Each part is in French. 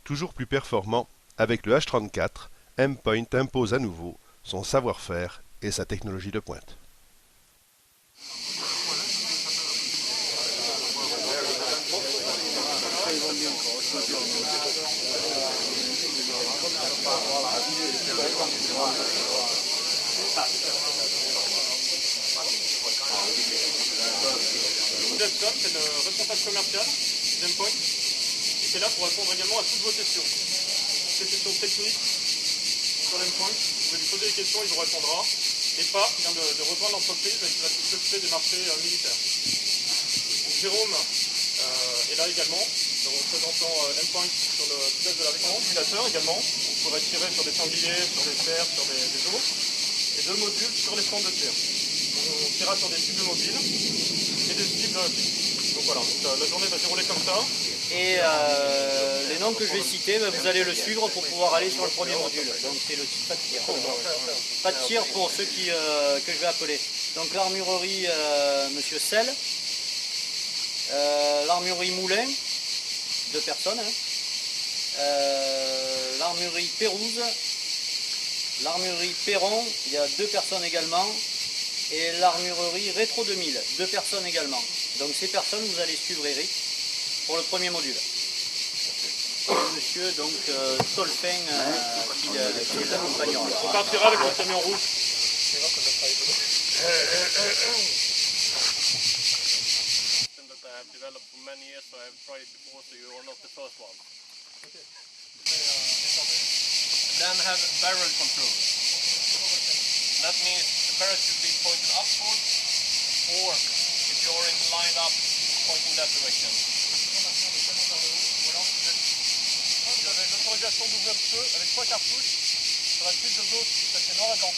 Toujours plus performant, avec le H34, M-Point impose à nouveau son savoir-faire et sa technologie de pointe. Jackson, c'est le responsable commercial d'M-Point, et qui est là pour répondre également à toutes vos questions. Ces questions techniques sur l'M-Point, vous pouvez lui poser des questions, il vous répondra. Et pas, il vient de rejoindre l'entreprise et qui va s'occuper des marchés militaires. Jérôme est là également, représentant M-Point sur le pilote de l'avion, simulateur également. Vous pourrez tirer sur des sangliers, sur des cerfs, sur des ours, et deux modules sur les stands de tir. On tirera sur des cibles mobiles et des cibles fixes. Donc voilà, donc, la journée va se dérouler comme ça. Et les noms que je vais citer, vous allez le suivre pour pouvoir aller sur le premier module. Donc c'est le type pas de tir. Pas de tir pour ceux que je vais appeler. Donc l'armurerie Monsieur Sel, l'armurerie Moulin, 2 personnes, hein. L'armurerie Pérouse, l'armurerie Perron, il y a 2 personnes également. Et l'armurerie Rétro 2000, 2 personnes également. Donc ces personnes, vous allez suivre Eric pour le premier module. Monsieur donc Tolfin qui l'accompagnera. On partira avec le camion rouge. Then have barrel control. That means the barrel should be pointed upward, or if you're in lined up, pointing that direction. Vous avez l'autorisation d'ouvrir le feu avec 3 cartouches sur la suite de gauche, celle qui est noir et blanc.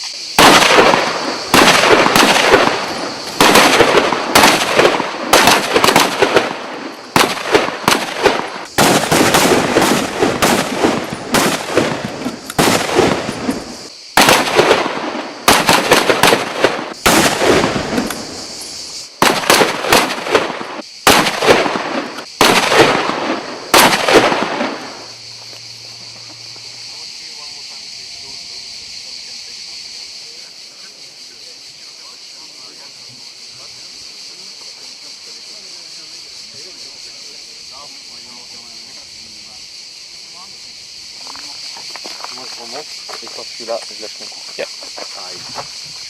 Moi je remonte et quand je suis là, je lâche mon coup.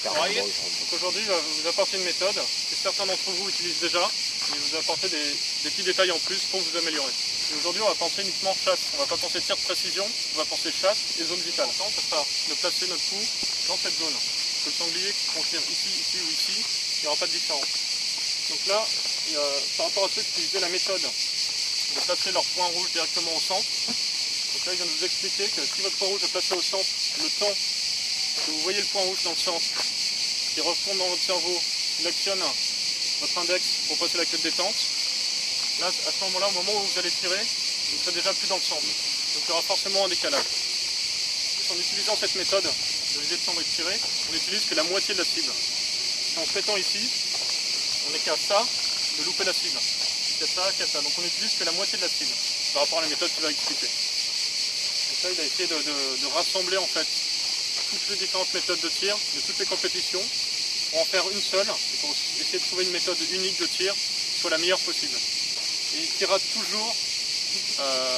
Pareil. Donc aujourd'hui, je vais vous apporter une méthode que certains d'entre vous utilisent déjà, et vous apporter des petits détails en plus pour vous améliorer. Et aujourd'hui, on va penser uniquement chasse. On ne va pas penser tir de précision, on va penser chasse et zone vitale. Ça sera de placer notre coup dans cette zone. Que le sanglier qu'on tire ici, ici ou ici, il n'y aura pas de différence. Donc là, par rapport à ceux qui utilisaient la méthode de placer leur point rouge directement au centre, donc là, il vient de vous expliquer que si votre point rouge est placé au centre, le temps que vous voyez le point rouge dans le centre, qui retourne dans votre cerveau, il actionne votre index pour passer la queue de détente. Là, à ce moment-là, au moment où vous allez tirer, vous ne serez déjà plus dans le centre. Donc il y aura forcément un décalage. En utilisant cette méthode de viser le centre et de tirer, on n'utilise que la moitié de la cible. Et en se mettant ici, on n'est qu'à ça de louper la cible. Qu'à ça, qu'à ça. Donc on n'utilise que la moitié de la cible par rapport à la méthode qu'il va expliquer. Donc là, il a essayé de rassembler en fait toutes les différentes méthodes de tir de toutes les compétitions pour en faire une seule et pour essayer de trouver une méthode unique de tir qui soit la meilleure possible. Et il tirera toujours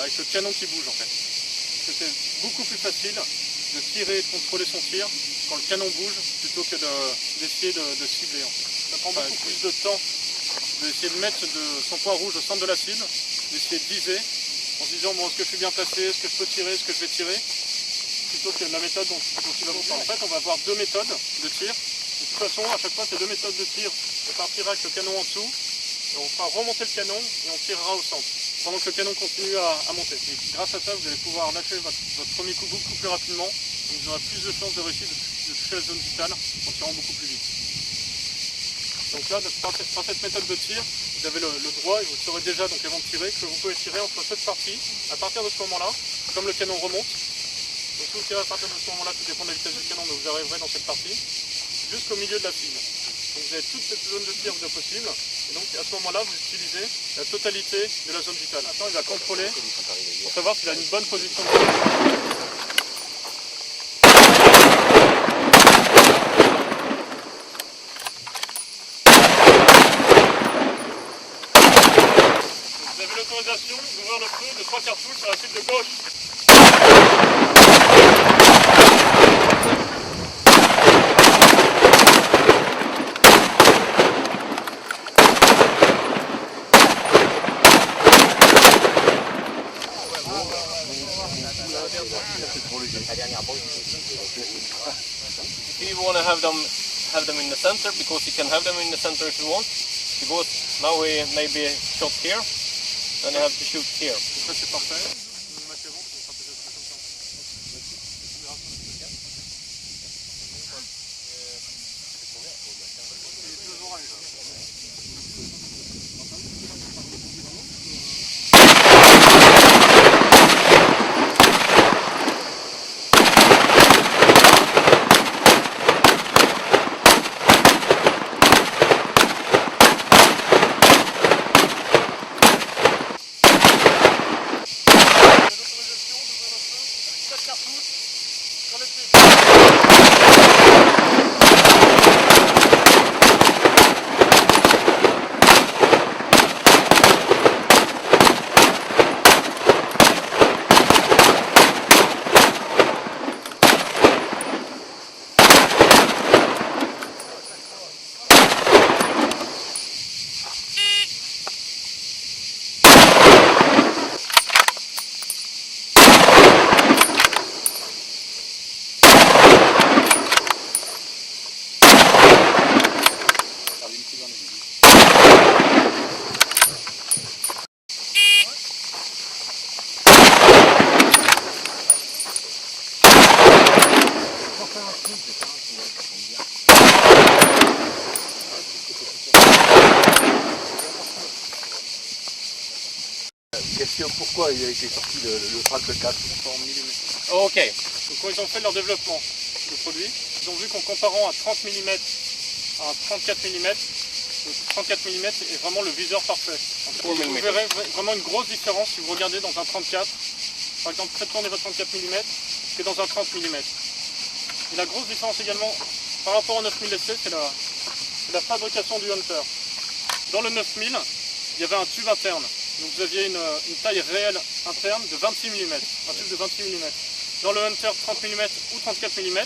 avec le canon qui bouge en fait. Parce que c'est beaucoup plus facile de tirer et de contrôler son tir quand le canon bouge plutôt que d'essayer de cibler en fait. Ça prend beaucoup plus de temps d'essayer de mettre son point rouge au centre de la cible, d'essayer de viser en se disant bon, est-ce que je suis bien placé, est-ce que je peux tirer, est-ce que je vais tirer, plutôt que la méthode dont il va vous parler. En fait, on va avoir 2 méthodes de tir. De toute façon, à chaque fois, ces 2 méthodes de tir, on partira avec le canon en dessous, et on fera remonter le canon et on tirera au centre, pendant que le canon continue à monter. Et grâce à ça, vous allez pouvoir lâcher votre premier coup beaucoup plus rapidement, donc vous aurez plus de chances de réussir de toucher la zone vitale en tirant beaucoup plus vite. Donc là, par cette méthode de tir, vous avez le droit, et vous saurez déjà donc avant de tirer, que vous pouvez tirer entre cette partie, à partir de ce moment-là, comme le canon remonte. Donc si vous tirez à partir de ce moment-là, tout dépend de la vitesse du canon, mais vous arriverez dans cette partie, jusqu'au milieu de la cible. Donc vous avez toute cette zone de tir de possible, Et donc à ce moment-là, vous utilisez la totalité de la zone vitale. Maintenant, il va contrôler pour savoir s'il a une bonne position. Vous avez l'autorisation d'ouvrir le feu de 3 cartouches sur la cible de gauche. If you want to have them in the center, because you can have them in the center if you want, because now we maybe shot here, then you have to shoot here. Ça c'est parfait. Nous maquillons, on sera peut-être comme ça. Pourquoi il a été sorti le track de 4 Ok. Donc quand ils ont fait leur développement de produit, ils ont vu qu'en comparant à 30 mm à 34 mm, le 34 mm est vraiment le viseur parfait. Vous verrez vraiment une grosse différence si vous regardez dans un 34. Par exemple, faites tourner votre 34 mm que dans un 30 mm. Et la grosse différence également par rapport au 9000 SC, c'est la fabrication du Hunter. Dans le 9000, il y avait un tube interne. Donc vous aviez une taille réelle interne de 26 mm, un tube de 26 mm. Dans le Hunter 30 mm ou 34 mm,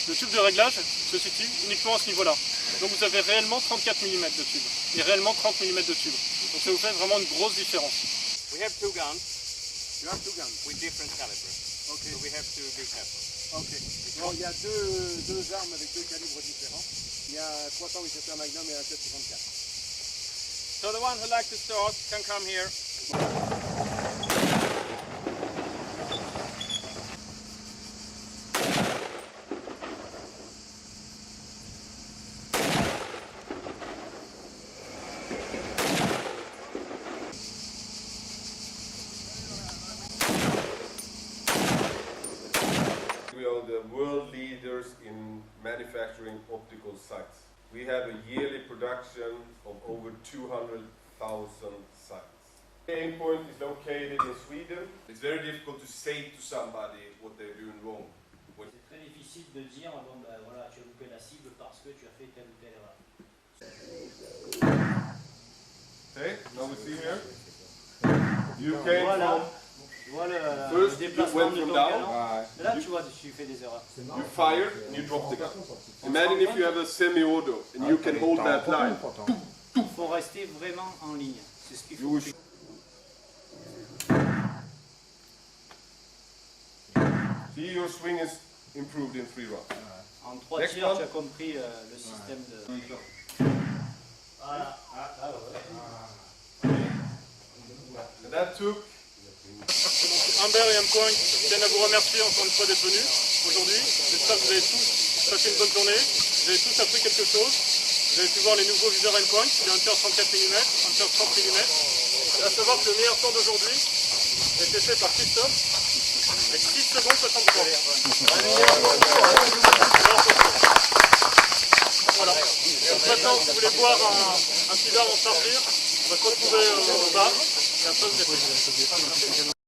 le tube de réglage se situe uniquement à ce niveau-là. Donc vous avez réellement 34 mm de tube et réellement 30 mm de tube. Donc ça vous fait vraiment une grosse différence. We have two guns. You have two guns with different calibers. Okay. So we have to be careful. Ok. Bon, il y a deux armes avec deux calibres différents. Il y a un 387 Magnum et un 764. So the one who likes to start can come here. We are the world leaders in manufacturing optical sights. We have a yearly production of over 200,000 sights. Aimpoint is located in Sweden. It's very difficult to say to somebody what they're doing wrong. C'est très difficile de dire, bon ben voilà, tu as loupé la cible parce que tu as fait telle ou telle erreur. Okay, now we see here. You came Voilà, from, tu vois le first you déplacement went de from ton down, canon. Là, tu vois, tu fais des erreurs. you fired, and you dropped the gun. Imagine if you have a semi-auto and you can hold that line. Il faut rester vraiment en ligne. C'est ce qu'il faut. See, your swing is improved in 3 rounds. En 3 Next tirs, one. tu as compris le système de... Voilà. And that took Donc Humbert et Aimpoint tiennent à vous remercier encore une fois d'être venus aujourd'hui. J'espère que vous avez tous passé une bonne journée. Vous avez tous appris quelque chose. Vous avez pu voir les nouveaux viseurs Aimpoint, les Hunter 34 mm, Hunter 30 mm. À savoir que le meilleur temps d'aujourd'hui a été fait par Christophe avec 6 secondes 63. Voilà. Donc maintenant, si vous voulez boire un petit verre en chargir, on va se retrouver au bar et après vous êtes